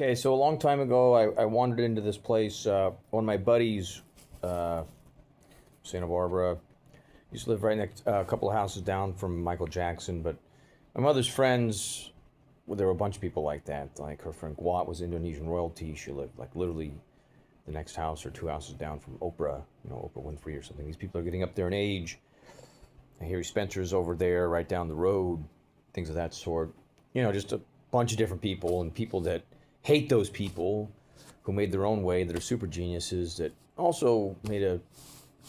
Okay, so a long time ago, I wandered into this place. One of my buddies, uh, Santa Barbara, used to live right next, a couple of houses down from Michael Jackson. But my mother's friends, well, there were a bunch of people like that. Like her friend Guat was Indonesian royalty. She lived like literally the next house or two houses down from Oprah, Oprah Winfrey or something. These people are getting up there in age. Harry Spencer's over there, right down the road, things of that sort. Just a bunch of different people and people that hate those people who made their own way, that are super geniuses, that also made a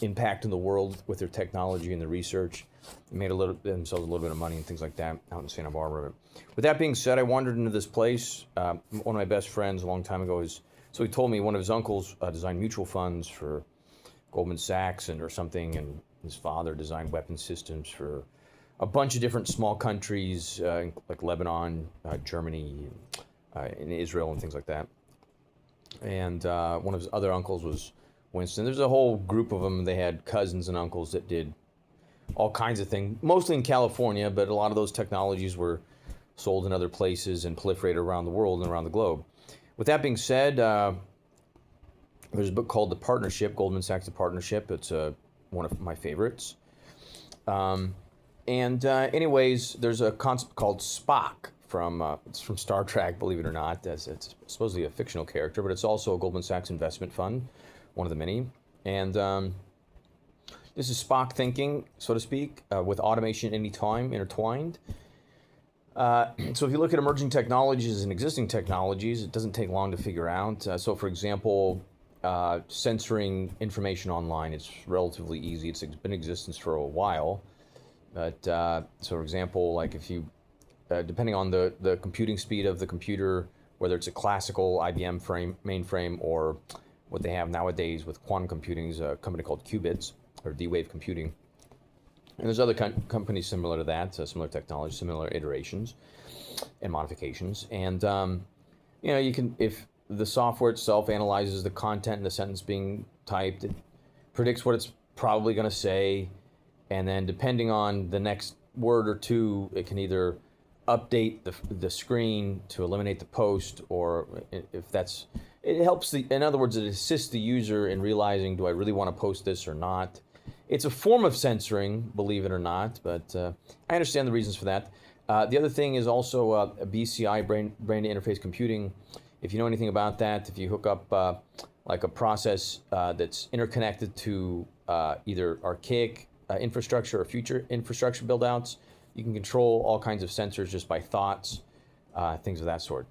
impact in the world with their technology and their research, and made themselves a little bit of money and things like that out in Santa Barbara. With that being said, I wandered into this place. One of my best friends a long time ago so he told me one of his uncles designed mutual funds for Goldman Sachs or something, and his father designed weapon systems for a bunch of different small countries like Lebanon, Germany, in Israel and things like that. And one of his other uncles was Winston. There's a whole group of them. They had cousins and uncles that did all kinds of things, mostly in California, but a lot of those technologies were sold in other places and proliferated around the world and around the globe. With that being said, there's a book called The Partnership, Goldman Sachs, The Partnership. It's one of my favorites. Anyways, there's a concept called Spak it's from Star Trek, believe it or not. It's supposedly a fictional character, but it's also a Goldman Sachs investment fund, one of the many. And this is Spock thinking, so to speak, with automation anytime intertwined. So if you look at emerging technologies and existing technologies, it doesn't take long to figure out. So for example, censoring information online, it's relatively easy. It's been in existence for a while. But so for example, like if you, depending on the computing speed of the computer, whether it's a classical IBM mainframe or what they have nowadays with quantum computing is a company called Qubits or D-Wave Computing. And there's other companies similar to that, similar technology, similar iterations and modifications. And, you can, if the software itself analyzes the content in the sentence being typed, it predicts what it's probably going to say. And then depending on the next word or two, it can either update the screen to eliminate the post, or if that's, it helps in other words, it assists the user in realizing, do I really want to post this or not? It's a form of censoring, believe it or not, but I understand the reasons for that. The other thing is also a BCI, brain-to-interface computing. If you know anything about that, if you hook up like a process that's interconnected to either archaic infrastructure or future infrastructure build-outs, you can control all kinds of sensors just by thoughts, things of that sort.